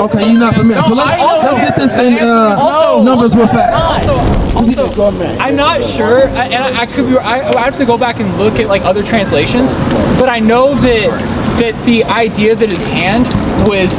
Okay, you're not familiar. So let's get this in numbers real fast. Also, I'm not sure, and I could be. I have to go back and look at like other translations, but I know that the idea that his hand was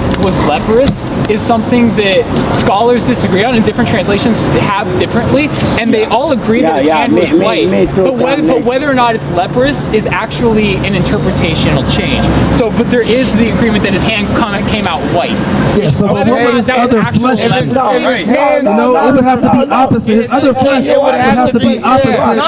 leprous is something that scholars disagree on, and different translations have differently, and they all agree that his hand was white. But whether or not it's leprous is actually an interpretational change. So, but there is the agreement that his hand came out white. Yeah, so whether or not that was actual leprous. No, it would have to be opposite. His other flesh would have to be opposite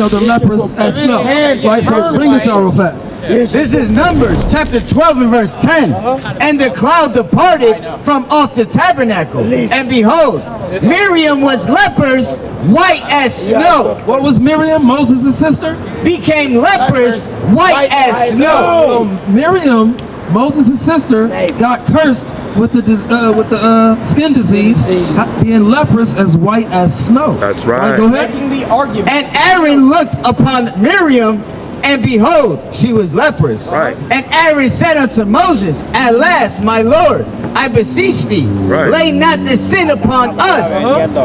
of the leprous as snow. Right, so bring this out real fast. This is Numbers chapter 12 and verse 10. And the cloud departed from off the tabernacle. And behold, Miriam was leprous, white as snow. What was Miriam, Moses' sister? Became leprous, white as snow. So Miriam, Moses' sister, got cursed with the skin disease, being leprous as white as snow. That's right. Go ahead. And Aaron looked upon Miriam, and behold, she was leprous. Right. And Aaron said unto Moses, at last, my Lord, I beseech thee, lay not this sin upon us,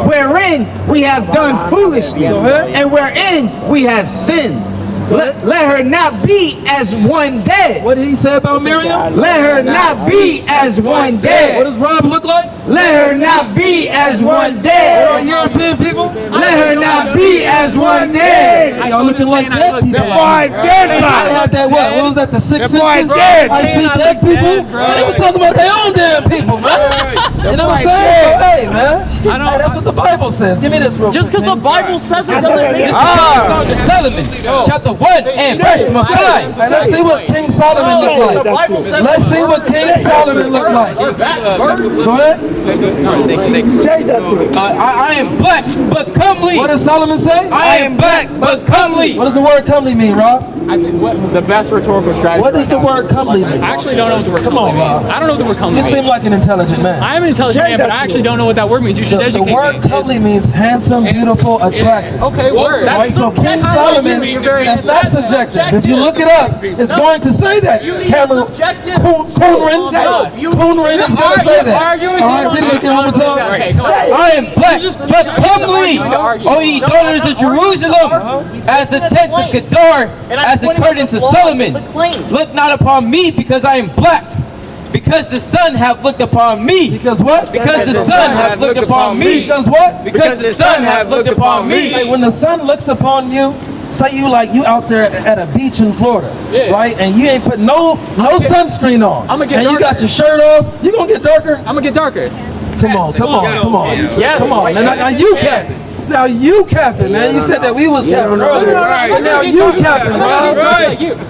wherein we have done foolishly, and wherein we have sinned. Let her not be as one dead. What did he say about Miriam? Let her not be as one dead. What does Rob look like? Let her not be as one dead. European people? Let her not be as one dead. Y'all looking like dead people. That boy dead. What was that, the six That boy senses? dead. I see dead people. Man, they was talking about their own damn people, man. You know what I'm saying? So, hey, man. Hey, that's what the Bible says. Give me this real quick. Just because the Bible says it doesn't mean it's Solomon, chapter 1 and verse 5. Let's see what King Solomon looked like. Let's see what King Solomon looked like. Go ahead. Say that to him. I am black but comely. What does Solomon say? I am black but comely. What does the word comely mean, Rob? the best rhetorical strategy. What does the word comely mean? I actually don't know what the word comely means. I don't know what the word comely You means. seem like an intelligent man. I am an intelligent man, but I actually don't know what that word means. You should educate me. The word comely means handsome, beautiful, attractive. Okay, word. Right, so King Solomon, that's not subjective. If you look it up, it's going to say that. Cameron, COONREN is going to say that. All right, read it again one more time. I am black but comely, O ye daughters of Jerusalem, as the tents of Kedar, as the curtains of Solomon. Look not upon me, because I am black, because the sun hath looked upon me. Because what? Because the sun hath looked upon me. Because what? Because the sun hath looked upon me. Hey, when the sun looks upon you, say you out there at a beach in Florida, right? And you ain't put no sunscreen on. I'm gonna get and darker. You got your shirt off. You gonna get darker? I'm gonna get darker. Come on. Yes. Come on. Now you capping. Now you capping, man. You said that we was capping earlier. Now you capping, man.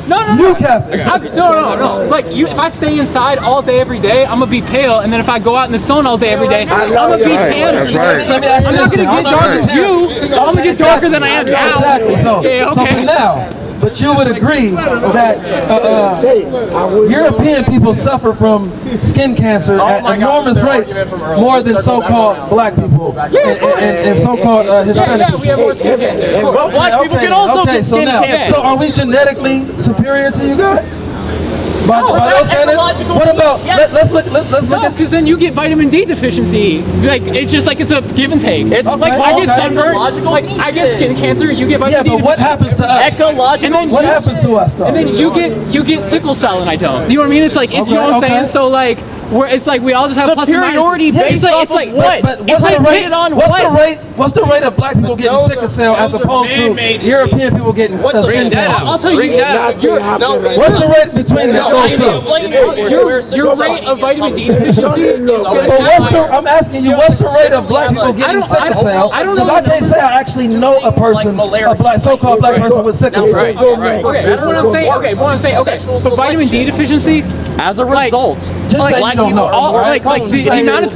No. You capping. No. Like if I stay inside all day every day, I'm gonna be pale, and then if I go out in the sun all day every day, I'm gonna be tanner. Let me ask you I'm not this. gonna get darker as you. I'm gonna get darker than I am now. Exactly. So for now. But you would agree that European people suffer from skin cancer at enormous rates, more than so-called black people and so-called Hispanic people. We have more skin cancer. But black people can also get skin cancer. So are we genetically superior to you guys? By those standards? What about, let's look at... because then you get vitamin D deficiency. Like, it's just like it's a give and take. It's like I get sunburn, like I get skin cancer, you get vitamin D but what happens to us? What happens to us, though? And then you get sickle cell and I don't. You know what I mean? It's like, you know what I'm saying? So like, it's like we all just have superiority based off of what? But what's the rate of black people getting sickle cell as opposed to European people getting skin cancer? I'll tell you that. What's the rate between those two? Your rate of vitamin D deficiency is I'm asking you, what's the rate of black people getting sickle cell? I don't know. Because I can't say I actually know a person, so-called black person with sickle cell. Okay, what I'm saying, but vitamin D deficiency, as a result, black people, the amount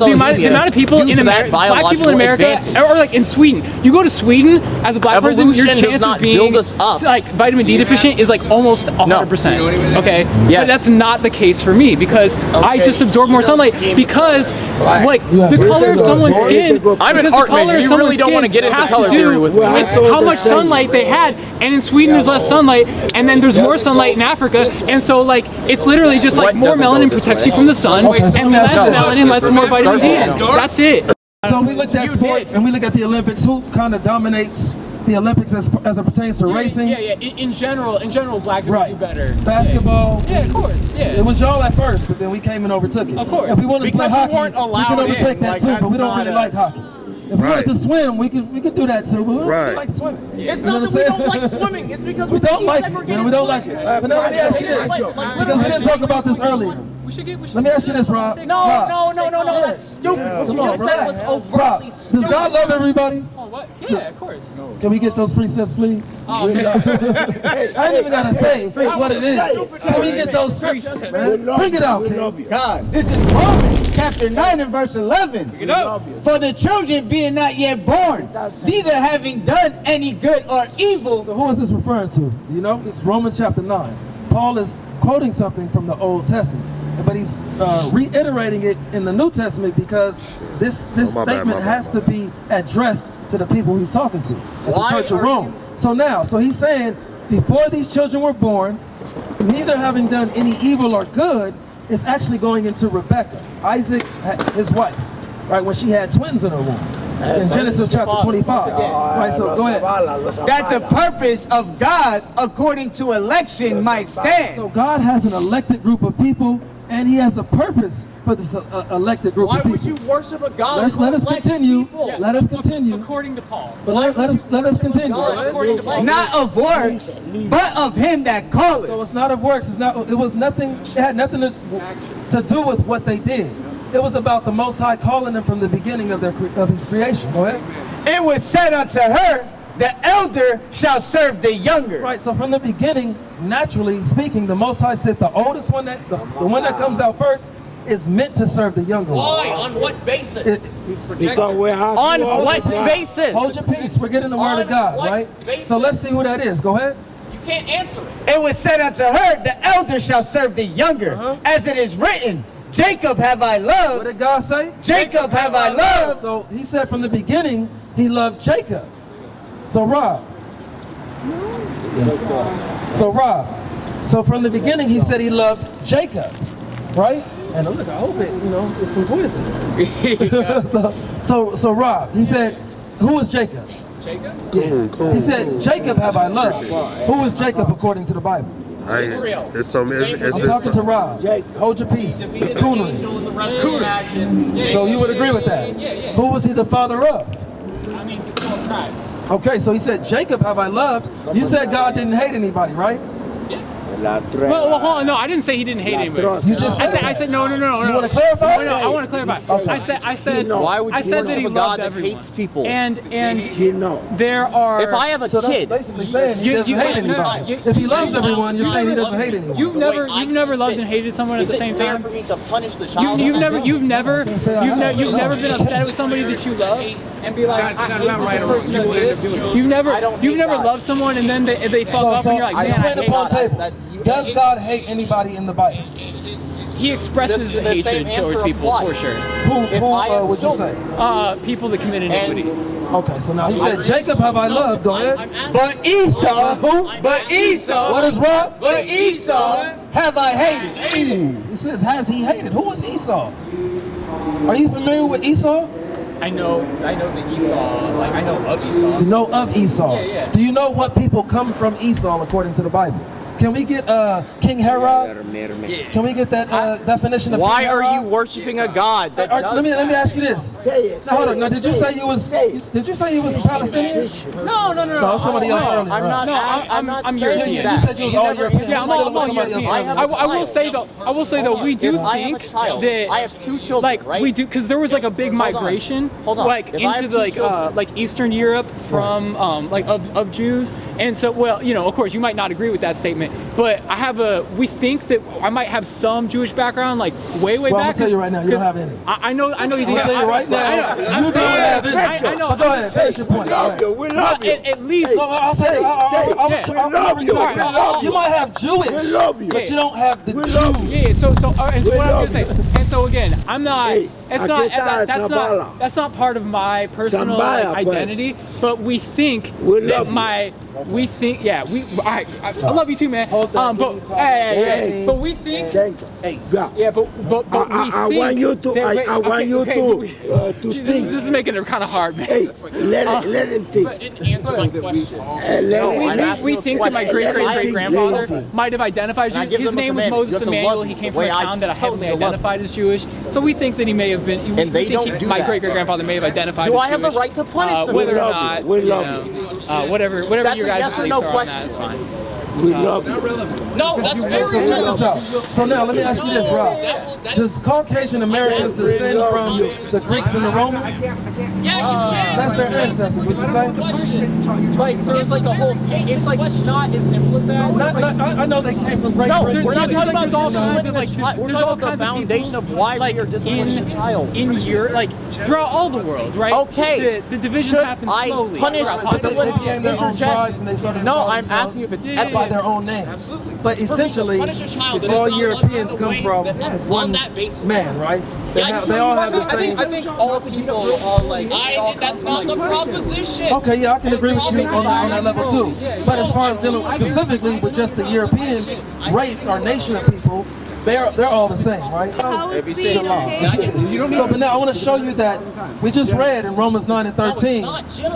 of people in America, black people in America, or like in Sweden, you go to Sweden as a black person, your chance of being like vitamin D deficient is like almost 100%. Okay, but that's not the case for me because I just absorb more sunlight because like the color of someone's skin. I'm an art man. You really don't want to get into color theory with how much sunlight they had, and in Sweden there's less sunlight, and then there's more sunlight in Africa, and so like it's literally just like like more melanin protects you from the sun, and less melanin lets more vitamin D in. That's it. So we looked at sports and we look at the Olympics. Who kind of dominates the Olympics as it pertains to racing? Yeah. In general, black people do better. Basketball. Yeah, of course. Yeah. It was y'all at first, but then we came and overtook it. Of course. If we wanted to play hockey, we weren't allowed can overtake in. that too, but we don't really like hockey. If we wanted to swim, we could do that too, but we don't really like swimming. It's not that we don't like swimming. It's because we don't like it. We don't like it. But now let me ask you this, because we didn't talk about this earlier. Let me ask you this, Rob. No, that's stupid. What you just said was overtly stupid. Does God love everybody? Oh, what? Yeah, of course. Can we get those precepts, please? Oh, I ain't even gotta say what it is. Can we get those scriptures, man? Bring it out, kid. God, this is Romans chapter 9 and verse 11. For the children being not yet born, neither having done any good or evil. So who is this referring to? Do you know? It's Romans chapter 9. Paul is quoting something from the Old Testament, but he's reiterating it in the New Testament because this statement has to be addressed to the people he's talking to at the Church of Rome. So he's saying, before these children were born, neither having done any evil or good, is actually going into Rebecca, Isaac, his wife, right, when she had twins in her womb. In Genesis chapter 25. Right, so go ahead. That the purpose of God, according to election, might stand. So God has an elected group of people, and he has a purpose for this elected group of people. Why would you worship a God? Let us continue. Let us continue. According to Paul. But let us continue. According to Paul. Not of works, but of him that calleth. So it's not of works. It had nothing to do with what they did. It was about the Most High calling them from the beginning of his creation. Go ahead. It was said unto her, the elder shall serve the younger. Right, so from the beginning, naturally speaking, the Most High said the oldest one, the one that comes out first, is meant to serve the younger one. Why? On what basis? On what basis? Hold your peace. We're getting the word of God, right? Basis? So let's see who that is. Go ahead. You can't answer it. It was said unto her, the elder shall serve the younger. As it is written, Jacob have I loved. What did God say? Jacob have I loved. So he said from the beginning, he loved Jacob. So Rob. So from the beginning, he said he loved Jacob, right? And look, I hope it's some poison. So Rob, he said, who was Jacob? Jacob? Yeah. He said, Jacob have I loved. Who was Jacob according to the Bible? Israel. I'm talking to Rob. Hold your peace. COONREN. So you would agree with that? Yeah. Who was he the father of? I mean, the 12 tribes. Okay, so he said, Jacob have I loved. You said God didn't hate anybody, right? Well, hold on. No, I didn't say he didn't hate anybody. You just I said no. You want to clarify? No, I want to clarify. Okay. I said Why would you that he worship a loved God that everyone. hates people? And there are. If I have a So that's kid, basically saying he doesn't hate anybody. If he loves everyone, you're saying he doesn't hate anyone. You've never loved and hated someone at the same time. for me to punish the child? You've never been upset with somebody that you love and be like, I hate that this person does this. You've never loved someone and then they fuck up and you're like, man, I hate tables. Does God hate anybody in the Bible? He expresses The hatred same towards answer people applies. for sure. Who would you say? People that commit iniquity. Okay, so now he said, Jacob have I loved. Go ahead. But Esau, But Esau, What is wrong? But Esau have I hated. It says, has he hated? Who was Esau? Are you familiar with Esau? I know that Esau, I know of Esau. You know of Esau. Yeah. Do you know what people come from Esau according to the Bible? Can we get King Herod? Can we get that definition of Why King are Herod? you worshiping a God that does let me ask you this. Now, hold on. Now, did you say you was Palestinian? No. No, somebody else earlier. I'm not I'm saying European. that. You said you was all European. Yeah, I'm all European. I will say though, we do think that I have two children, right? we do, because there was a big migration into Eastern Europe from of Jews, and so of course you might not agree with that statement, but we think that I might have some Jewish background, way Well, back. I'm gonna tell you right now, you don't have any. I know you think I'm gonna tell you right now, I'm you don't saying have any. I know. But go ahead, finish your point. We love you. At least We You might have Jewish, We love you. but you don't have the We love Jews. you. yeah. So what I'm gonna say, so again, I'm not. Hey, It's not. That's not part of my personal identity. But we think that we think. Yeah. I love you too, man. But but we think. Yeah. But we think. I want you to. I want you to think. This is making it kind of hard, man. Hey, let him think. We think that my great-great-great-grandfather might have identified as Jewish. His name was Moses Emmanuel. He came from a town that heavily identified as Jewish. So we think that he may have been. And they don't do my that. great-great-grandfather may have identified as Do Jewish. I have the right to punish them? Whether or not, we love you. Whatever That's your a guys' yes or beliefs no are on that, question. it's fine. We love you. No, that's very So check this out. So now let me ask you this, Rob. Does Caucasian Americans descend from the Greeks and the Romans? That's their ancestors, would you say? Like there's like a whole. It's like not as simple as that. I know they came from Great No, Britain. we're not talking about all kinds of we're talking about the foundation of why we are disciplining a child. In Europe, like throughout all the world, right? Okay. The divisions Should happen I slowly. punish They became their own tribes and they started No, calling I'm themselves asking if it's by their own names. But essentially, all Europeans come from one man, right? They all have the same. I think all people all like. That's not the proposition. Okay, yeah, I can agree with you on that level too. But as far as dealing specifically with just the European race or nation of people, they're all the same, right? How is speed okay? So, but now I want to show you that we just read in Romans 9 and 13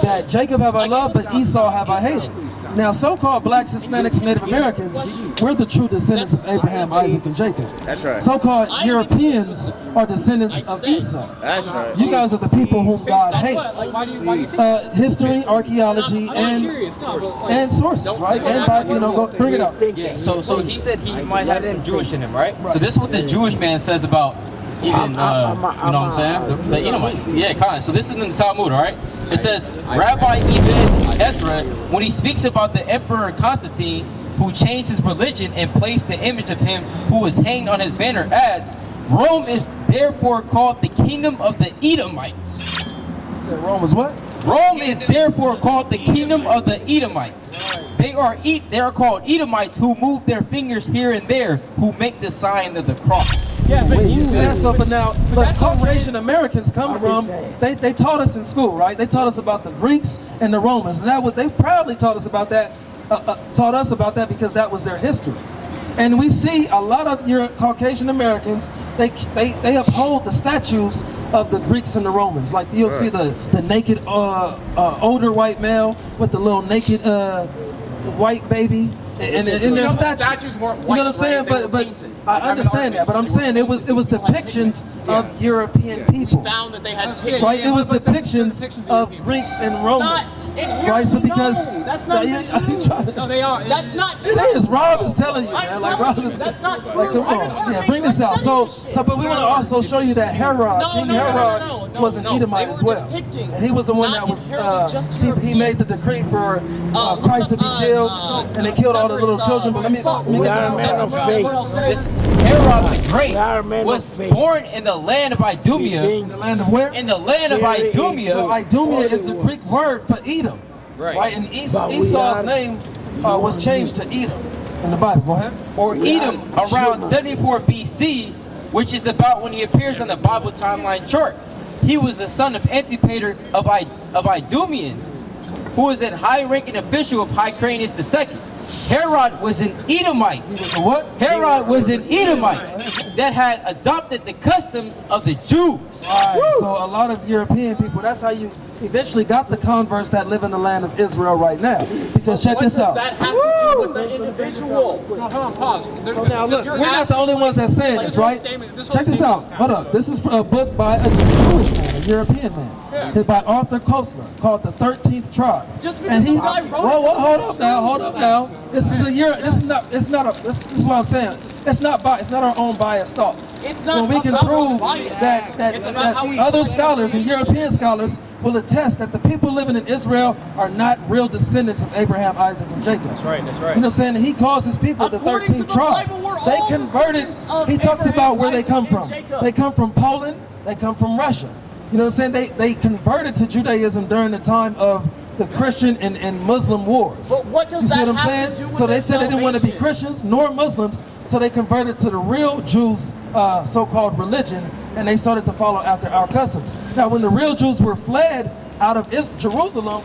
that Jacob have I loved, but Esau have I hated. Now, so-called blacks, Hispanics, Native Americans, we're the true descendants of Abraham, Isaac, and Jacob. That's right. So-called Europeans are descendants of Esau. That's right. You guys are the people whom God hates. History, archaeology, and sources, right? And go bring it up. Yeah. So he said he might have some Jewish in him, right? So this is what the Jewish man says about even, you know what I'm saying? The Edomites. Yeah, kind of. So this is in the Talmud, all right? It says, Rabbi Ibn Ezra, when he speaks about the Emperor Constantine, who changed his religion and placed the image of him who was hanged on his banner, adds, Rome is therefore called the kingdom of the Edomites. Rome is what? Rome is therefore called the kingdom of the Edomites. They are called Edomites who move their fingers here and there, who make the sign of the cross. Yeah, but but now, but Caucasian Americans come from, they taught us in school, right? They taught us about the Greeks and the Romans, and they proudly taught us about that, because that was their history. And we see a lot of your Caucasian Americans, they uphold the statues of the Greeks and the Romans. Like you'll see the naked older white male with the little naked white baby in their statues. You know what I'm saying? But I understand that. But I'm saying it was depictions of European people. Found that they had Right? It was depictions of Greeks and Romans. Right? So because that's not no, they are. That's not it is. Rob is telling you, man. Like Rob is. That's not true. Like, come on. Yeah, bring this out. So, but we want to also show you that Herod, King Herod, was an Edomite as well, and he was the one that was. He made the decree for Christ to be killed, and they killed all the little children. But let me We are men of faith. This Herod the Great We are men was of faith. born in the land of Idumea. in the land of where? In the land of Idumea. So Idumea is the Greek word for Edom, right? And Esau's name was changed to Edom in the Bible. Go ahead. Or Edom around 74 BC, which is about when he appears on the Bible timeline chart. He was the son of Antipater of Idumean, who was a high-ranking official of Hyrcanus II. Herod was an Edomite. What? Herod was an Edomite that had adopted the customs of the Jews. Right. So a lot of European people, that's how you eventually got the converts that live in the land of Israel right now. Because check this out. What does that have to do with the individual? Hold on, pause. So now look, we're not the only ones that's saying this, right? Check this out. Hold up. This is a book by a Jewish man, a European man. It's by Arthur Koestler, called The 13th Tribe. And he wrote it. Hold up now. This is this is what I'm saying. It's not our own biased thoughts. It's not when we can about prove bias. that It's about how we other play scholars the and game. European scholars will attest that the people living in Israel are not real descendants of Abraham, Isaac, and Jacob. That's right. That's right. You know what I'm saying? And he calls his people According the to 13th the tribe. Bible, we're They all converted. descendants of He talks Abraham, about where they come Isaac, from. and Jacob. They come from Poland. They come from Russia. You know what I'm saying? They converted to Judaism during the time of the Christian and Muslim wars. But what does You see that what I'm have saying? to do with So they their said they didn't want to be salvation? Christians nor Muslims, So they converted to the real Jews' so-called religion, and they started to follow after our customs. Now, when the real Jews were fled out of Jerusalem,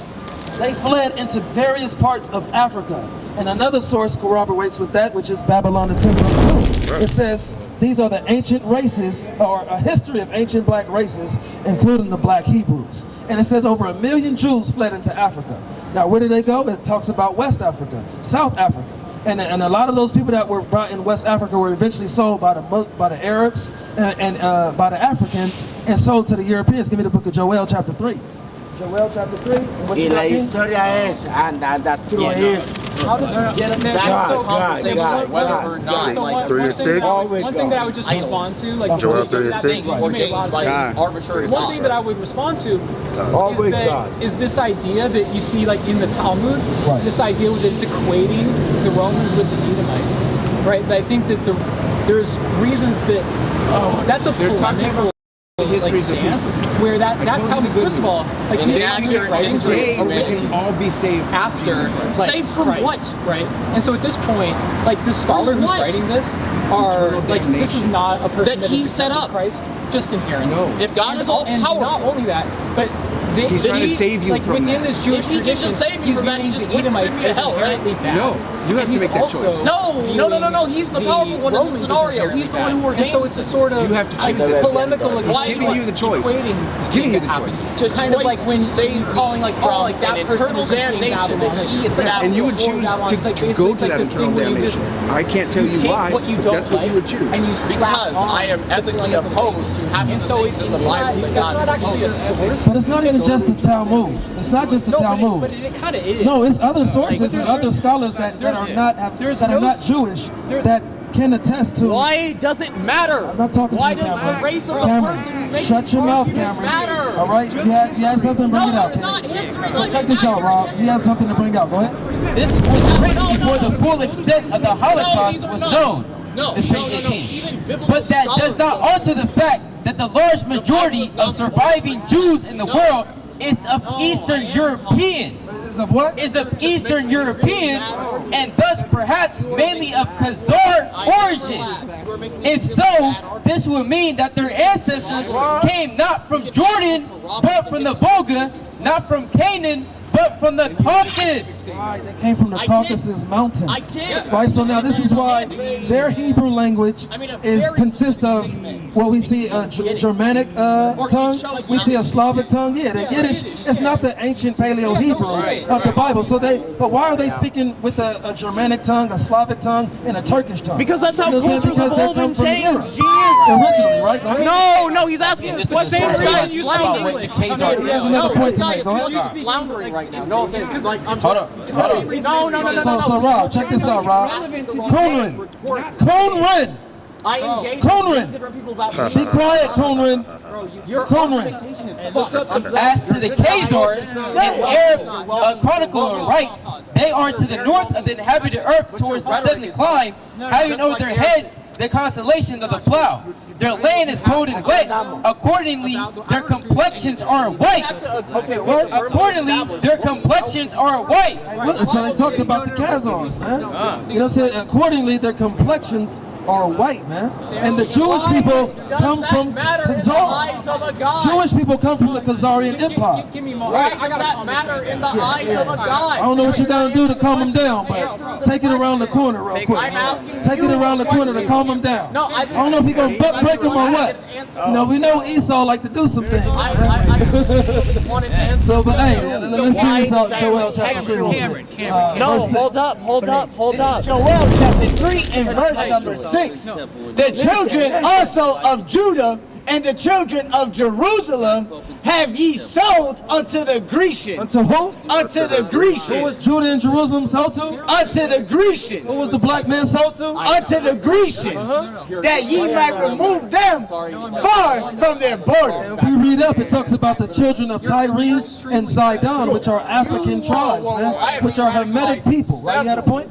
they fled into various parts of Africa. And another source corroborates with that, which is Babylon, the Temple of Doom. It says, these are the ancient races, or a history of ancient black races, including the black Hebrews. And it says over 1 million Jews fled into Africa. Now, where did they go? It talks about West Africa, South Africa. And a lot of those people that were brought in West Africa were eventually sold by the Arabs and by the Africans and sold to the Europeans. Give me the book of Joel, chapter 3. Joel chapter 3. Y la historia es, and the truth is, How does get there? God, whether or not, like, one thing that I would just respond to, like, Joel that you made a lot of sense. arbitrary. One thing that I would respond to is this idea that you see, like, in the Talmud, this idea that it's equating the Romans with the Edomites, right? But I think that there's reasons that that's a polemical like stance where that Talmud, first of all, like these accurate writings are written all be saved after, like, saved from Christ, what? right? And so at this point, like the scholar who's writing this are like, this is not a person that he set up Christ, just inherent. No. If God is all powerful, not only that, but he's trying to save you like from within this Jewish tradition, if he can just save you from that, he just wouldn't send you to hell, right? No, you have to make that choice. No. He's the powerful one in the scenario. He's the one who ordained. So it's a sort of polemical, like, giving you the choice. Equating Giving you the choice. To kind of like when you calling like, oh, like that an person eternal is being damnation Babylon, that he is established. And you would choose to go to that eternal damnation. I can't tell you why. What you don't that's what you would choose. And you Because I am ethically opposed to having the things in the Bible that God not actually a source. But it's not even just the Talmud. It's not just the Talmud. But it kind of is. No, it's other sources and other scholars that are not Jewish that can attest to. Why does it matter? I'm not talking Why to you, does Cameron. the race of the Cameron, person who makes shut these your mouth, arguments Cameron. matter? All right, you had something to bring it out. It's not history. So check this out, Rob. You have something to bring out. Go ahead. This was written before the full extent of the Holocaust was known. No. It's page 18. But that does not alter the fact that the large majority of surviving Jews in the world is of Eastern European. Of what? Is of Eastern European and thus perhaps mainly of Khazar origin. If so, this would mean that their ancestors came not from Jordan, but from the Volga, not from Canaan, but from the Caucasus. Right, they came from the Caucasus Mountains. I did. Right, so now this is why their Hebrew language consists of what we see a Germanic tongue, we see a Slavic tongue. Yeah, the Yiddish, it's not the ancient Paleo-Hebrew of the Bible. So but why are they speaking with a Germanic tongue, a Slavic tongue, and a Turkish tongue? Because that's how cultures evolve and change, genius. Originally, right? No, he's asking what same reason you speak English. He has another point to make. Go ahead. You're floundering right now. No, because like I'm Hold up. No. So Rob, check this out, Rob. COONREN. I engage COONREN. with different people about Be quiet, COONREN. your COONREN. argumentation is fucked. As to the Khazars, in Arab chronicler writes, they are to the north of the inhabited earth towards the seventh clime, having over their heads the constellation of the plow. Their land is cold and wet. Accordingly, their complexions are white. Accordingly, their complexions are white. So they talked about the Khazars, man. You know, said accordingly their complexions are white, man. And the Jewish people come from Khazar. Jewish people come from the Khazarian Empire. Give me more. Why does that matter in the eyes of a God? I don't know what you gotta do to calm them down, but take it around the corner real quick. I'm asking Take it around the corner to calm them down. No, I don't know if you're gonna butt break them or what. You know, we know Esau like to do some things. I wanted to answer. So, but hey, let's do this out in Joel chapter 3. Cameron. No, hold up. Joel chapter 3 and verse number 6. The children also of Judah and the children of Jerusalem have ye sold unto the Grecians. Unto who? Unto the Grecians. Who was Judah and Jerusalem sold to? Unto the Grecians. Who was the black man sold to? Unto the Grecians. That ye might remove them far from their border. If we read up, it talks about the children of Tyre and Zidon, which are African tribes, man, which are Hamitic people. Right? You had a point?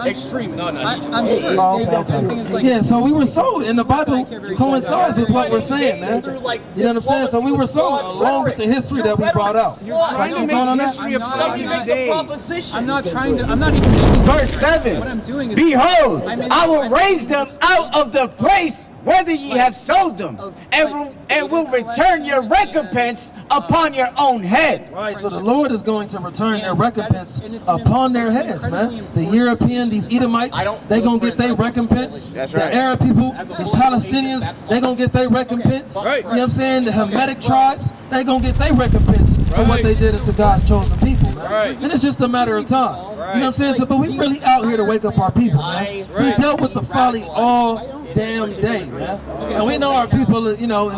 Extremist. I'm sure. Oh, okay. Yeah, so we were sold, and the Bible coincides with what we're saying, man. You know what I'm saying? So we were sold along with the history that we brought out. Right, keep going on that? I'm not trying to. I'm not even. Verse 7. What I'm doing is. Behold, I will raise them out of the place whether ye have sold them, and will return your recompense upon your own head. Right, so the Lord is going to return their recompense upon their heads, man. The European, these Edomites, they going to get their recompense. The Arab people, the Palestinians, they going to get their recompense. You know what I'm saying? The Hamitic tribes, they going to get their recompense for what they did to God's chosen people, man. And it's just a matter of time. You know what I'm saying? So, but we really out here to wake up our people, man. We dealt with the folly all damn day, man. And we know our people, you know,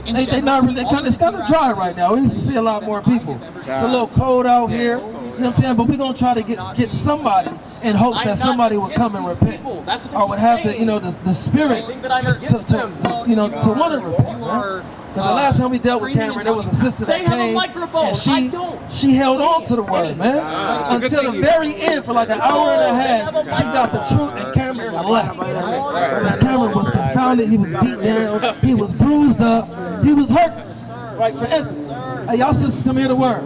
they not really, it's kind of dry right now. We used to see a lot more people. It's a little cold out here. You know what I'm saying? But we're going to try to get somebody in hopes that somebody would come and repent. Or would have the, you know, the spirit to you know, to want to repent, man. Because the last time we dealt with Cameron, there was a sister that came, and she held on to the word, man, until the very end for like an hour and a half. She got the truth, and Cameron left. Because Cameron was confounded, he was beat down, he was bruised up, he was hurt. Right, for instance, hey, y'all sisters, come here to word.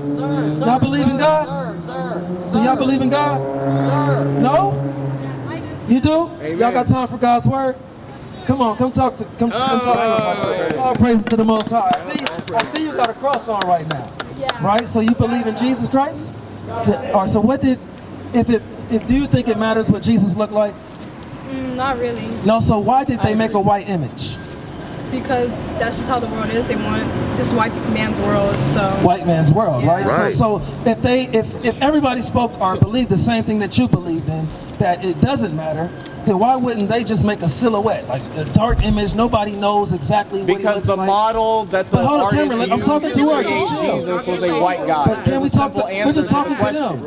Y'all believe in God? Do y'all believe in God? No? You do? Y'all got time for God's word? Come on, come talk to us. All praises to the Most High. I see you got a cross on right now. Yeah. Right? So you believe in Jesus Christ? Or so what did, if do you think it matters what Jesus looked like? Not really. No, so why did they make a white image? Because that's just how the world is. They want this white man's world. So white man's world, yeah. right? So if everybody spoke or believed the same thing that you believed in, that it doesn't matter, then why wouldn't they just make a silhouette, like a dark image? Nobody knows exactly what he looks like. Because the model that the artist used I'm talking to her. Jesus was a white guy. But can we talk to? We're just talking to them.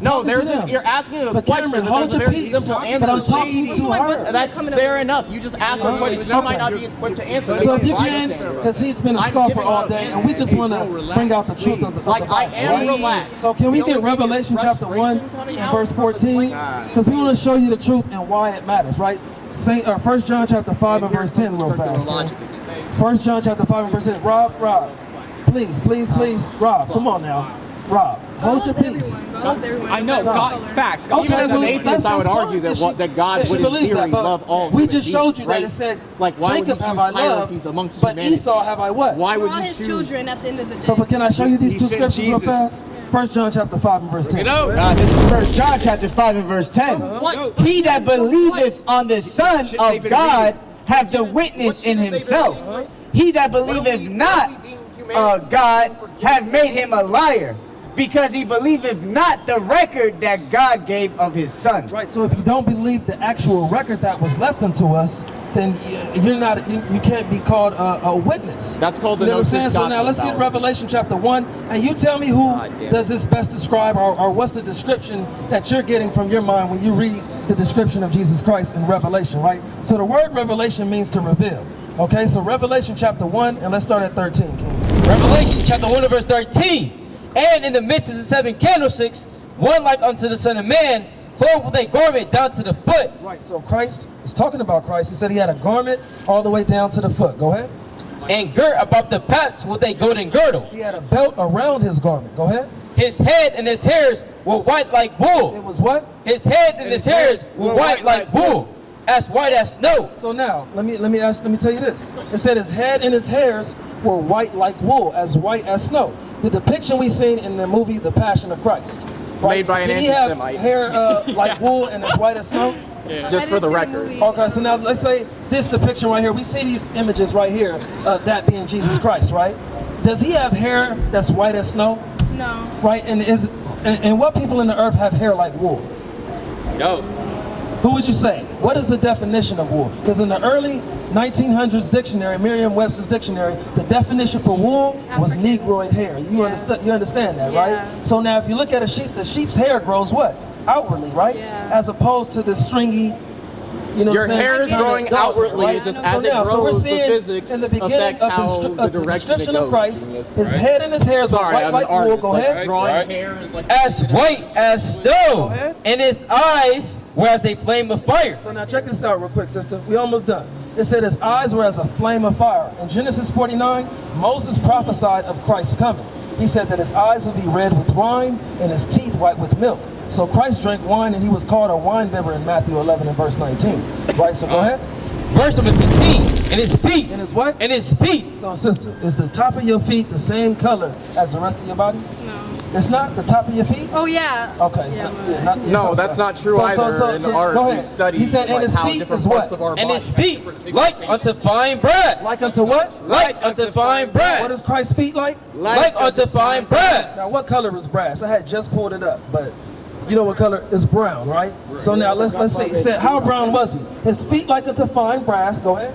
No, you're asking a question, but there's a very simple answer. But I'm talking to her. That's fair enough. You just asked a question. She might not be equipped to answer. So if you can, because he's been a scoffer all day, and we just want to bring out the truth of the Bible. I am relaxed. So can we get Revelation chapter 1 and verse 14? Because we want to show you the truth and why it matters, right? 1 John chapter 5 and verse 10 real fast. 1 John chapter 5 and verse 10. Rob, please, Rob, come on now. Rob, hold your peace. I know, facts. Even as an atheist, I would argue that God would in theory love all. We just showed you that it said, Jacob have I loved, but Esau have I what? Why would you choose? his children at the end of the day. So, but can I show you these two scriptures real fast? 1 John chapter 5 and verse 10. This is 1 John chapter 5 and verse 10. He that believeth on the Son of God have the witness in himself. He that believeth not God have made him a liar, because he believeth not the record that God gave of his Son. Right, so if you don't believe the actual record that was left unto us, then you can't be called a witness. That's called the you know what I'm saying? So now let's get Revelation chapter 1, and you tell me who does this best describe, or what's the description that you're getting from your mind when you read the description of Jesus Christ in Revelation, right? So the word revelation means to reveal. Okay, so Revelation chapter 1, and let's start at 13. Revelation chapter 1 and verse 13. And in the midst of the 7 candlesticks, one like unto the Son of Man, clothed with a garment down to the foot. Right, so Christ is talking about Christ. He said he had a garment all the way down to the foot. Go ahead. And girt about the paps with a golden girdle. He had a belt around his garment. Go ahead. His head and his hairs were white like wool. It was what? His head and his hairs were white like wool, as white as snow. So now, let me tell you this. It said his head and his hairs were white like wool, as white as snow. The depiction we seen in the movie The Passion of Christ. Right? Made by an anti-Semite. Did he have hair like wool and as white as snow? Yeah. Just for the record. Okay, so now let's say this depiction right here. We see these images right here, that being Jesus Christ, right? Does he have hair that's white as snow? No. Right, and what people in the earth have hair like wool? No. Who would you say? What is the definition of wool? Because in the early 1900s dictionary, Merriam-Webster's dictionary, the definition for wool was Negroid hair. You understand that, right? So now if you look at a sheep, the sheep's hair grows what? Outwardly, right? As opposed to the stringy You know Your what I'm saying? hair is growing outwardly, just as it so we're grows, the seeing physics in the beginning affects of how the the direction it description of goes. Christ, his head and his hair is Sorry, white I'm like an wool. artist. Go Like, ahead. drawing hair is like as white as snow, ahead. and his eyes were as a flame of fire. So now check this out real quick, sister. We almost done. It said his eyes were as a flame of fire. In Genesis 49, Moses prophesied of Christ's coming. He said that his eyes would be red with wine and his teeth white with milk. So Christ drank wine and he was called a wine bibber in Matthew 11 and verse 19. Right, so go ahead. Verse number 15, and his feet. And his what? And his feet. So sister, is the top of your feet the same color as the rest of your body? No. It's not the top of your feet? Oh yeah. Okay. Yeah, No, that's not true either. In art, go we ahead. study He said, and like his how feet different is parts what? of our And body his feet like unto fine brass. Like unto what? Like unto fine brass. What is Christ's feet like? Like unto fine brass. Now what color is brass? I had just pulled it up, but you know what color is brown, right? So now let's see. He said, how brown was he? His feet like unto fine brass. Go ahead.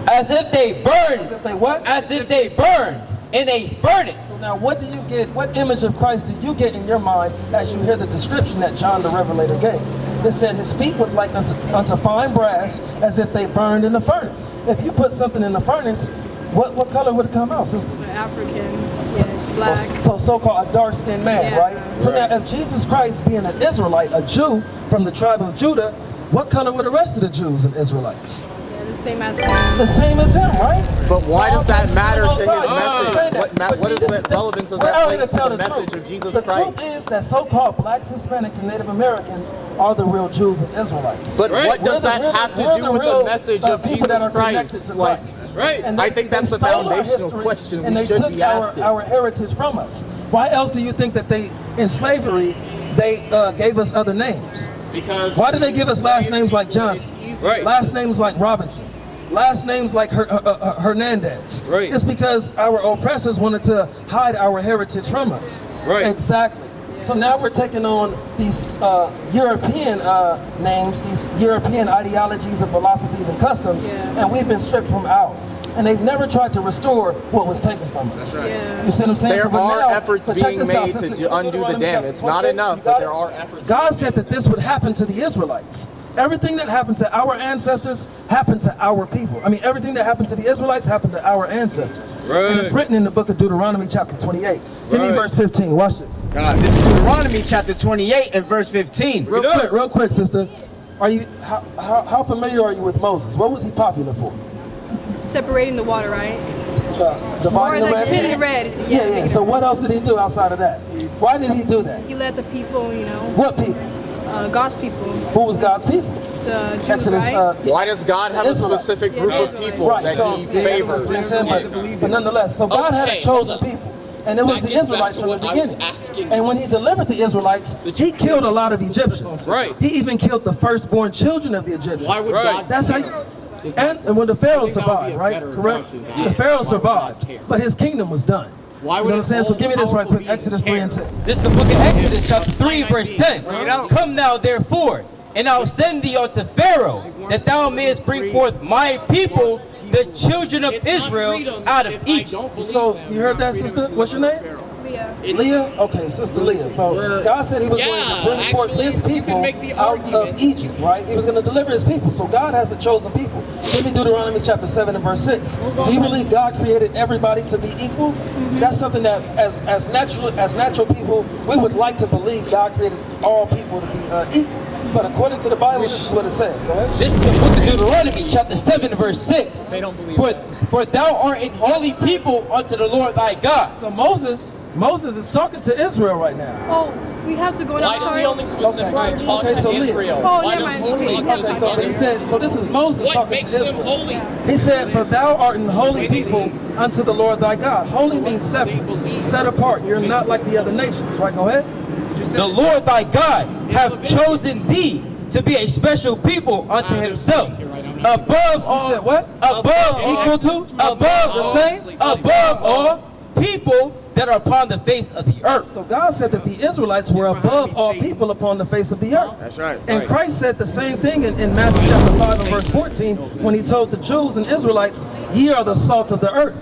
As if they burned. As if they what? As if they burned in a furnace. So now what do you get? What image of Christ do you get in your mind as you hear the description that John the Revelator gave? It said his feet was like unto fine brass, as if they burned in the furnace. If you put something in the furnace, what color would it come out, sister? African. Yeah, black. So-called a dark-skinned man, Yeah. right? So now if Jesus Christ being an Israelite, a Jew from the tribe of Judah, what color were the rest of the Jews and Israelites? Yeah, the same as him. The same as him, right? But why does that matter to his Understand message? that. What is the relevance of that place to the message of Jesus Christ? The truth is that so-called blacks, Hispanics, and Native Americans are the real Jews and Israelites. But what does that have to do with the message of people that Jesus are connected Christ? to Like, Christ. Right. And I think that's they the stole our foundational history, question and we they should took be asking. our heritage from us. Why else do you think that they, in slavery, they gave us other names? Because Why did they give us last names like Johnson? Right. Last names like Robinson? Last names like Hernandez? Right. It's because our oppressors wanted to hide our heritage from us. Right. Exactly. So now we're taking on these European names, these European ideologies and philosophies and customs, and we've been stripped from ours. And they've never tried to restore what was taken from us. Yeah. You see what I'm saying? there but are now, efforts so check being this out, made sister. to undo the damage. It's not enough, but there are efforts. God said that this would happen to the Israelites. Everything that happened to our ancestors happened to our people. I mean, everything that happened to the Israelites happened to our ancestors. Right. And it's written in the book of Deuteronomy chapter 28. Give me Right. verse 15. Watch this. This is Deuteronomy chapter 28 and verse 15. Real quick, sister. Are you how familiar are you with Moses? What was he popular for? Separating the water, right? Or Dividing the like Red Sea? pitting red. Yeah. So what else did he do outside of that? Why did he do that? He led the people, you know, What people? God's people, Who was God's people? the Jews, Exodus. right? Why does God have a Israelites. specific group of people Right, that so he Exodus favors? 3:10, but nonetheless, so God had a chosen people, and it was the Israelites from the beginning. And when he delivered the Israelites, he killed a lot of Egyptians. Right. He even killed the firstborn children of the Egyptians. Why would Right. God? That's how you, and when the Pharaoh survived, right? Correct? The Pharaoh survived, but his kingdom was done. You know what I'm saying? So give me this right quick, Exodus 3:10. This is the book of Exodus, chapter 3, verse 10. Come now, therefore, and I'll send thee unto Pharaoh, that thou mayest bring forth my people, the children of Israel, out of Egypt. So you heard that, sister? What's your name? Leah. Leah? Okay, Sister Leah. So God said he was going to bring forth his people out of Egypt, right? He was going to deliver his people. So God has the chosen people. Give me Deuteronomy chapter 7 and verse 6. Do you believe God created everybody to be equal? That's something that as natural people, we would like to believe God created all people to be equal. But according to the Bible, this is what it says. Go ahead. This is the book of Deuteronomy, chapter 7, verse 6. They don't believe For thou art an holy people unto the Lord thy God. So Moses is talking to Israel right now. Oh, we have to go Why does he only specifically talk Okay, so to Leah. Israel? Oh, Why never doesn't mind. he Okay, talk never to mind. So he said, so this is Moses talking to Israel. He said, for thou art an holy people unto the Lord thy God. Holy means separate, set apart. You're not like the other nations, right? Go ahead. The Lord thy God have chosen thee to be a special people unto himself. Above all, said what? Above Equal to? above the same, above all people that are upon the face of the earth. So God said that the Israelites were above all people upon the face of the earth. That's right. And Christ said the same thing in Matthew chapter 5 and verse 14 when he told the Jews and Israelites, ye are the salt of the earth.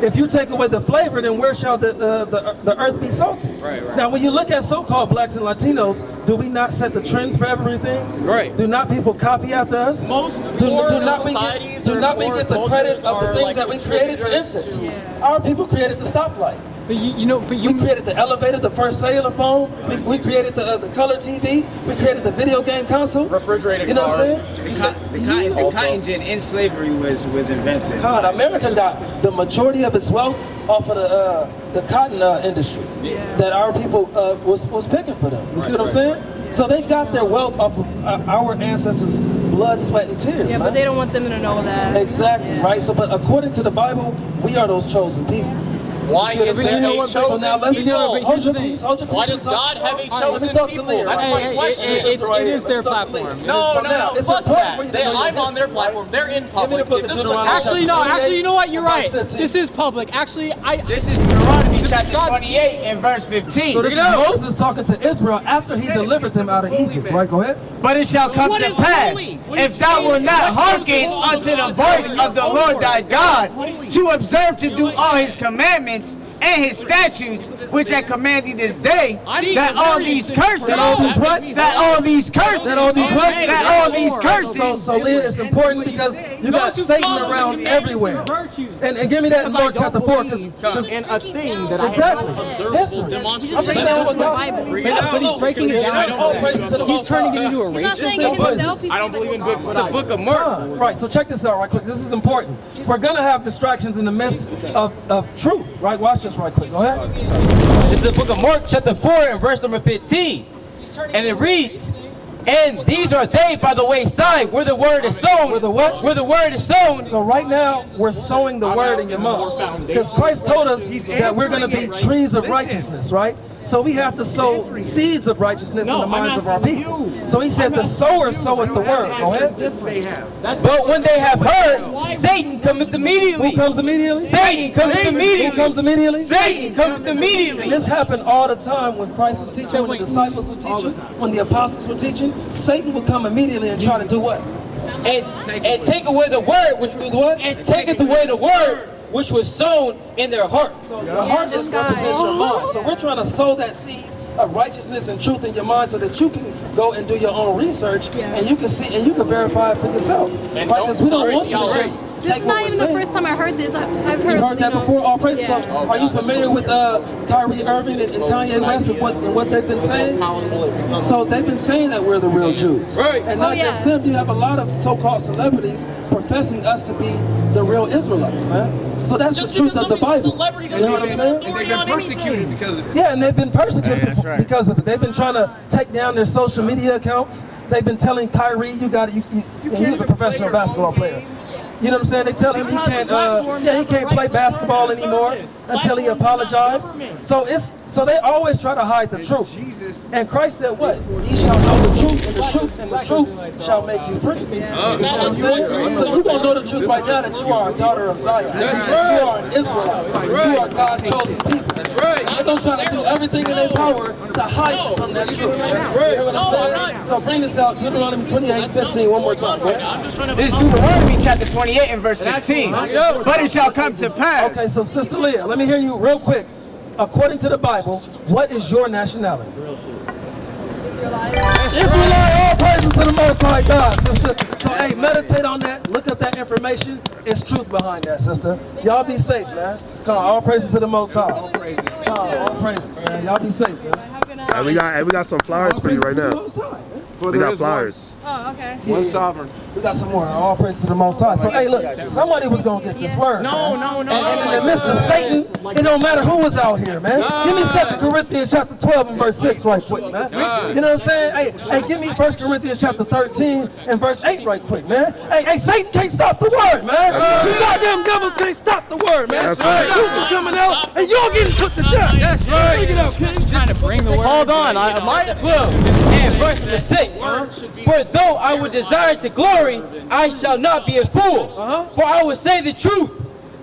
If you take away the flavor, then where shall the earth be salty? Right. Now, when you look at so-called blacks and Latinos, do we not set the trends for everything? Right. Do not people copy after us? Most do poor not societies do or not we poor get the credit cultures of the are, things like, that we created? For contributors instance, our people created the stoplight. But you We created the elevator, the first cellular phone. We created the color TV. We created the video game console. refrigerated You know cars. what I'm saying? The cotton gin in slavery was invented. God, America got the majority of its wealth off of the cotton industry that our people was picking for them. You see what I'm saying? So they got their wealth off of our ancestors' blood, sweat, and tears. Yeah, man. but they don't want them to know that. Exactly, right? So, but according to the Bible, we are those chosen people. Why is there a So now let's chosen get people? hold your peace. Why does God have a chosen people? That's my question. it is their platform. No, fuck that. I'm on their platform. They're in public. This is Actually, no. Actually, you know what? You're right. This is public. Actually, This is Deuteronomy chapter 28 and verse 15. So this is Moses talking to Israel after he delivered them out of Egypt. Right, go ahead. But it shall come to pass, if thou wilt not hearken unto the voice of the Lord thy God, to observe to do all his commandments and his statutes, which I command thee this day, that all these curses, That all these what? that all these curses, That all these what? that all these curses, So Leah, it's important because you got Satan around everywhere. And give me that in Lord chapter 4. and a thing that Exactly. History. I'm just saying what God said. but he's breaking it down. He's turning it into a He's not saying racist. it himself. He's saying believe in Bigfoot. The book of Mark. Right, so check this out right quick. This is important. We're going to have distractions in the midst of truth, right? Watch this right quick. Go ahead. This is the book of Mark, chapter 4, and verse number 15. And it reads, and these are they by the wayside, where the word is sown. Where the what? Where the word is sown. So right now, we're sowing the word in your mind. Because Christ told us that we're going to be trees of righteousness, right? So we have to sow seeds of righteousness in the minds of our people. So he said the sower soweth the word. Go ahead. But when they have heard, Satan cometh immediately. Who comes immediately? Satan cometh immediately. Who comes immediately? Satan cometh immediately. This happened all the time when Christ was teaching, when the disciples were teaching, when the apostles were teaching. Satan would come immediately and try to do what? And take away the word which was what? And taketh away the word which was sown in their hearts. The heart just represents your mind. So we're trying to sow that seed of righteousness and truth in your mind so that you can go and do your own research and you can see and you can verify it for yourself. Right? Because we don't want you to just This take is what not we're even the saying. first time I heard this. I've heard, You heard that before? All praises. Yeah. So, are you familiar with Kyrie Irving and Kanye West and what they've been saying? So they've been saying that we're the real Jews. Right. And not just them, you have a lot of so-called celebrities professing us to be the real Israelites, man. So that's the truth of the Bible. You know what I'm saying? They've been persecuted because of it. Yeah, and they've been persecuted because of it. They've been trying to take down their social media accounts. They've been telling Kyrie, you got it. He's a professional basketball player. You know what I'm saying? They tell him he can't play basketball anymore until he apologizes. So they always try to hide the truth. And Christ said what? Ye shall know the truth, and the truth shall make you free. You know what I'm saying? So you're going to know the truth right now that you are a daughter of Zion. You are an Israelite. You are God's chosen people. They're going to try to do everything in their power to hide from that truth. You know what I'm saying? So bring this out, Deuteronomy 28:15 one more time. This is Deuteronomy chapter 28 and verse 15. But it shall come to pass. Okay, so Sister Leah, let me hear you real quick. According to the Bible, what is your nationality? Israelite. All praises to the Most High God, sister. So, hey, meditate on that. Look up that information. It's truth behind that, sister. Y'all be safe, man. Come on, all praises to the Most High. Come on, all praises, man. Y'all be safe, man. Hey, we got some flowers for you right now. We got flowers. Oh, okay. One sovereign. We got some more. All praise to the Most High. So, hey, look, somebody was going to get this word. No. And in the midst of Satan, it don't matter who was out here, man. Give me 2 Corinthians chapter 12 and verse 6 right quick, man. You know what I'm saying? Hey, give me 1 Corinthians chapter 13 and verse 8 right quick, man. Hey, Satan can't stop the word, man. You goddamn devils can't stop the word, man. That's right. The truth is coming out, and y'all getting put to death. That's right. Take it out, kid. Trying to bring the word. Hold on, my 12 and verse number 6. For though I would desire to glory, I shall not be a fool. For I will say the truth.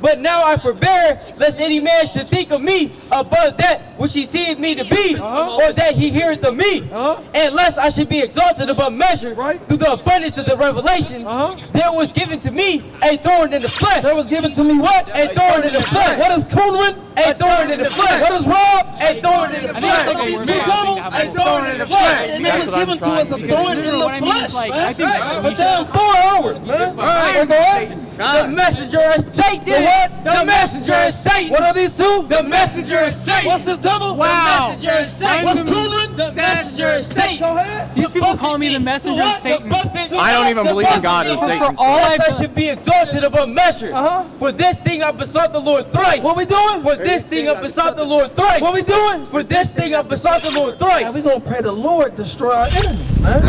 But now I forbear, lest any man should think of me above that which he seeth me to be, or that he heareth of me. And lest I should be exalted above measure through the abundance of the revelations, there was given to me a thorn in the flesh. There was given to me what? A thorn in the flesh. What is COONREN? A thorn in the flesh. What is Rob? A thorn in the flesh. A thorn in the flesh. And it was given to us a thorn in the flesh. I think But damn 4 hours, man. Right. Go ahead. The messenger is Satan. The what? The messenger is Satan. What are these two? The messenger is Satan. What's this double? Wow. The messenger is Satan. What's COONREN? The messenger is Satan. Go ahead. These people call me the messenger of Satan. I don't even believe in God or Satan. For all that should be exalted above measure. For this thing I besought the Lord thrice. What we doing? For this thing I besought the Lord thrice. What we doing? For this thing I besought the Lord thrice. And we gonna pray the Lord destroy our enemies, man.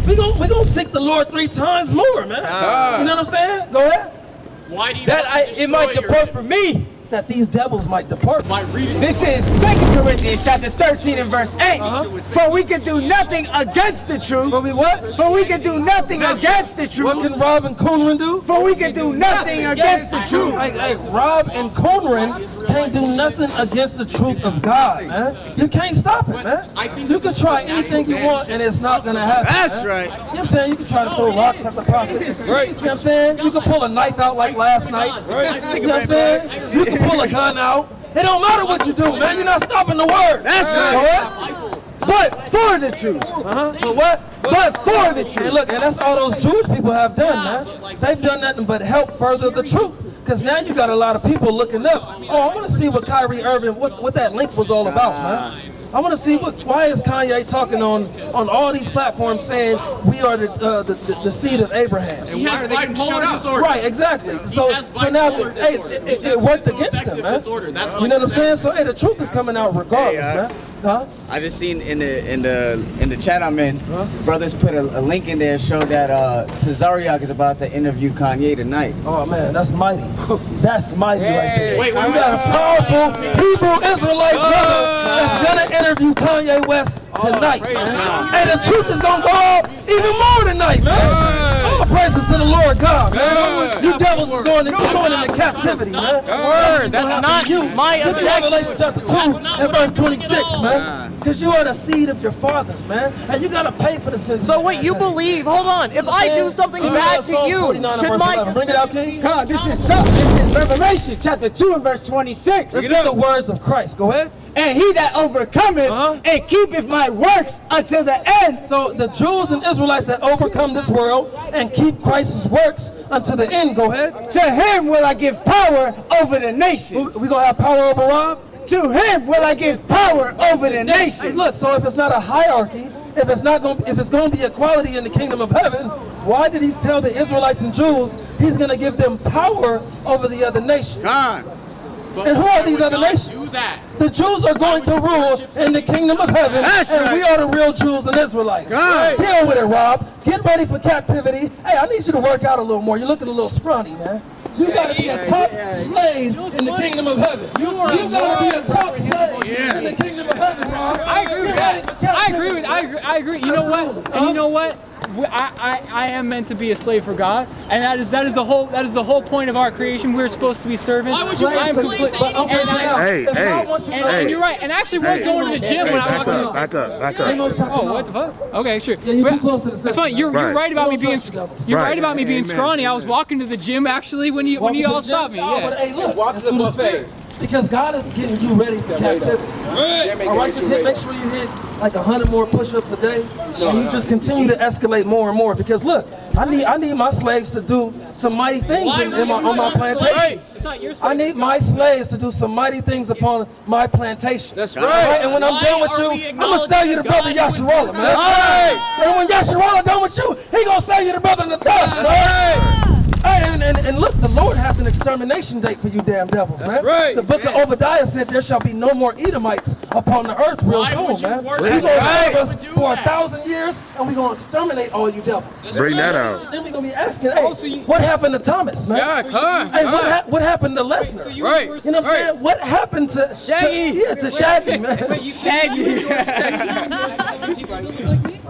We gonna seek the Lord 3 times more, man. You know what I'm saying? Go ahead. Why do you That it might depart from me. That these devils might depart. This is 2 Corinthians chapter 13 and verse 8. For we can do nothing against the truth. For we what? For we can do nothing against the truth. What can Rob and COONREN do? For we can do nothing against the truth. Hey, Rob and COONREN can't do nothing against the truth of God, man. You can't stop it, man. You can try anything you want and it's not gonna happen. That's man. right. You know what I'm saying? You can try to throw rocks at the prophets. Right. You know what I'm saying? You can pull a knife out like last night. Right. You know what I'm saying? You can pull a gun out. It don't matter what you do, man. You're not stopping the word. That's right. But for the truth. But what? But for the truth. And look, and that's all those Jewish people have done, man. They've done nothing but help further the truth. Because now you got a lot of people looking up. Oh, I want to see what Kyrie Irving, what that link was all about, man. I want to see why is Kanye talking on all these platforms saying we are the seed of Abraham. And why are they bipolar disorder? Right, exactly. So now it worked against him, man. You know what I'm saying? So hey, the truth is coming out regardless, man. I just seen in the chat I'm in, brothers put a link in there show that Tazariak is about to interview Kanye tonight. Oh man, that's mighty. That's mighty right there. Wait, you got a powerful Hebrew Israelite brother that's gonna interview Kanye West tonight, man. And the truth is gonna go out even more tonight, man. All praises to the Lord God, man. You devils is going into captivity, man. Word, that's not my objective. Revelation chapter 2 and verse 26, man. Because you are the seed of your fathers, man. And you gotta pay for the sins. So what you believe, hold on, if I do something bad to you, should my bring it out, King? God, this is Revelation chapter 2 and verse 26. Let's get the words of Christ. Go ahead. And he that overcometh and keepeth my works until the end. So the Jews and Israelites that overcome this world and keep Christ's works until the end. Go ahead. To him will I give power over the nations. We gonna have power over Rob? To him will I give power over the nations. Look, so if it's not a hierarchy, if it's gonna be equality in the kingdom of heaven, why did he tell the Israelites and Jews he's gonna give them power over the other nations? And who are these other nations? The Jews are going to rule in the kingdom of heaven, and we are the real Jews and Israelites. Deal with it, Rob. Get ready for captivity. Hey, I need you to work out a little more. You're looking a little scrawny, man. You gotta be a top slave in the kingdom of heaven. You gotta be a top slave in the kingdom of heaven, Rob. I agree with that. I agree. You know what? And you know what? I am meant to be a slave for God, and that is the whole point of our creation. We're supposed to be servants. Why would you and you're right. And actually, was going to the gym when I walked in. Back up. Oh, what the fuck? Okay, sure. Yeah, you're too close to the That's fine. You're right about me being scrawny. I was walking to the gym actually when you all stopped me. Yeah. But hey, look, walk to the buffet. Because God is getting you ready for captivity. All right, just make sure you hit like 100 more push-ups a day, and you just continue to escalate more and more. Because look, I need my slaves to do some mighty things on my plantation. I need my slaves to do some mighty things upon my plantation. That's right. And when I'm done with you, I'm gonna sell you to brother Yasharallah, man. That's right. And when Yasharallah done with you, he gonna sell you to brother Nathaniel. Right. And look, the Lord has an extermination date for you damn devils, man. Right. The book of Obadiah said there shall be no more Edomites upon the earth real soon, man. We're going to serve us for 1,000 years, and we're going to exterminate all you devils. Bring that out. Then we're going to be asking, hey, what happened to Thomas, man? Yeah, come. Hey, what happened to Lesnar? Right. You know what I'm saying? What happened to Shaggy? To Shaggy, man. Shaggy.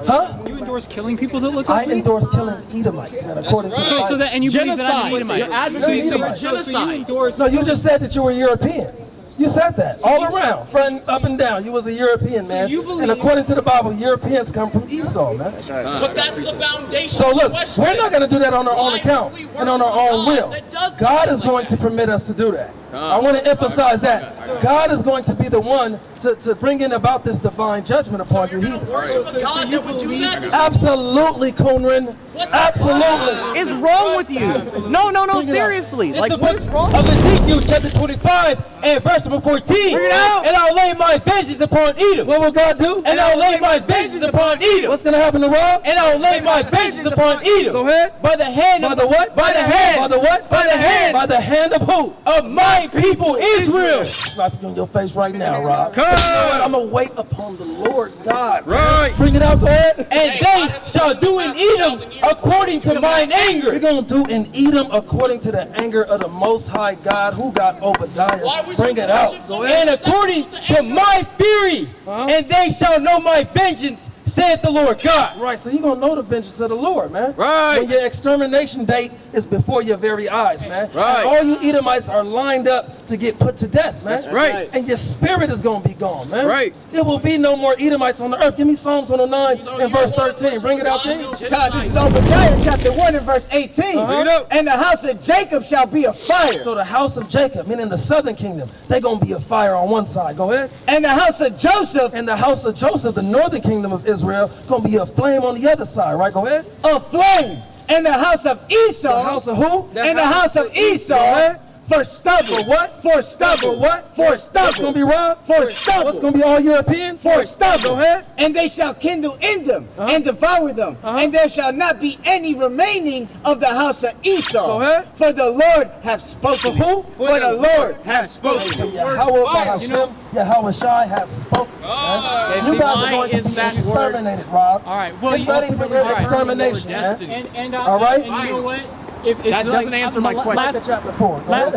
Huh? You endorse killing people that look I like me? endorse killing Edomites, man, according to So that, and you believe that I'm an Edomite. You're advocating for genocide. So you endorse... No, you just said that you were European. You said that all around, front, up and down. You was a European, man. you believe- And according to the Bible, Europeans come from Esau, man. But that's the foundation. So look, of the we're not going to do that on our own Why account do we and on our worship own a will. God that does God things is going like to that? permit us to do that. I want to emphasize that. God is going to be the one to bring in about this divine judgment upon you heathens. Worship a God that would do that? Absolutely, COONREN. Absolutely. What is wrong with you? No, seriously. It's Like, the what's book wrong? of Ezekiel chapter 25 and verse number 14. Bring it out. And I'll lay my vengeance upon Edom. What will God do? And I'll lay my vengeance upon Edom. What's going to happen to Rob? And I'll lay my vengeance upon Edom. Go ahead. By the hand By of the what? By the hand. By the what? By the hand. By the hand of who? Of my people Israel. Slap you on your face right now, Rob. Come on. I'm going to wait upon the Lord God. Right. Bring it out, go ahead. And they shall do in Edom according to mine We're anger. going to do in Edom according to the anger of the Most High God. Who got Obadiah? Bring it out. Go ahead. And according to my fury. And they shall know my vengeance, saith the Lord God. Right, so you're going to know the vengeance of the Lord, man. Right. When your extermination date is before your very eyes, man. Right. And all you Edomites are lined up to get put to death, man. That's right. And your spirit is going to be gone, man. Right. There will be no more Edomites on the earth. Give me Psalms 109 and verse 13. Bring it out, King. God, this is Obadiah chapter 1 and verse 18. Bring it up. And the house of Jacob shall be a fire. So the house of Jacob, meaning the southern kingdom, they're going to be a fire on one side. Go ahead. And the house of Joseph, And the house of Joseph, the northern kingdom of Israel, going to be a flame on the other side, right? Go ahead. a flame. And the house of Esau, The house of who? and the house of Esau, ahead. for stubble. For what? For stubble. For what? For What's going to stubble. be Rob? For stubble. What's going to be all Europeans? For stubble. Go ahead. And they shall kindle in them and devour them. And there shall not be any remaining of the house of Esau. Go ahead. For the Lord hath spoken. who? For the Lord hath spoken. Yahweh Shai have spoken. man. You guys are going to be exterminated, Rob. All right. Well, Get ready for your extermination, man. And All right. And you know what? If That doesn't answer my question. Look at chapter 4. Go ahead.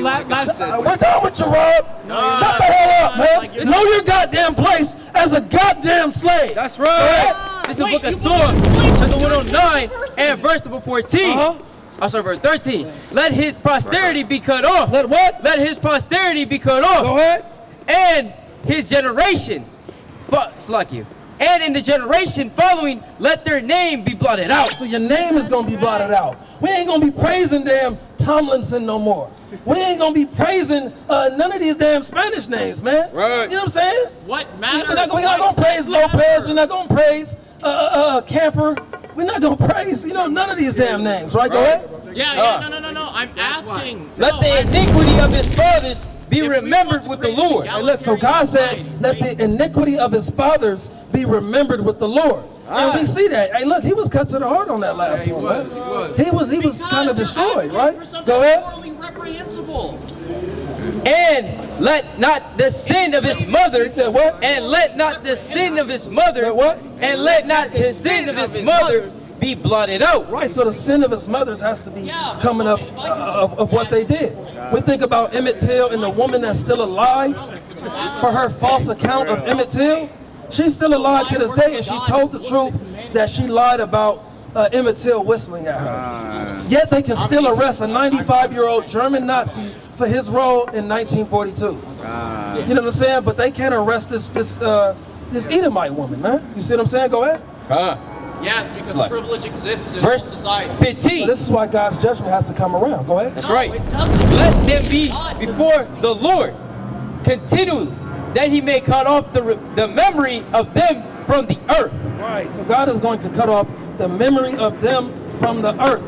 Last, We're done with you, Rob. Shut the hell up, man. Know your goddamn place as a goddamn slave. That's right. This is the book of Psalms, chapter 109 and verse number 14. I'm sorry, verse 13. Let his posterity be cut off. Let what? Let his posterity be cut off. Go ahead. And his generation, and in the generation following, let their name be blotted out. So your name is going to be blotted out. We ain't going to be praising damn Tomlinson no more. We ain't going to be praising none of these damn Spanish names, man. Right. You know what I'm saying? What matters? We're not going to praise Lopez. We're not going to praise Camper. We're not going to praise, none of these damn names, right? Go ahead. No. I'm asking. Let the iniquity of his fathers be remembered with the Lord. Hey, look, so God said, let the iniquity of his fathers be remembered with the Lord. And we see that. Hey, look, he was cut to the heart on that last one. Man. He was kind of destroyed, right? Go ahead. Morally reprehensible. And let not the sin of his mother, said what? And let not the sin of his mother, what? And let not the sin of his mother be blotted out. Right, so the sin of his mothers has to be coming up of what they did. We think about Emmett Till and the woman that's still alive for her false account of Emmett Till. She's still alive to this day, and she told the truth that she lied about Emmett Till whistling at her. Yet they can still arrest a 95-year-old German Nazi for his role in 1942. You know what I'm saying? But they can't arrest this Edomite woman, man. You see what I'm saying? Go ahead. Yes, because privilege exists in Verse society. 15. So this is why God's judgment has to come around. Go ahead. That's right. Let them be before the Lord continually, that he may cut off the memory of them from the earth. Right, so God is going to cut off the memory of them from the earth.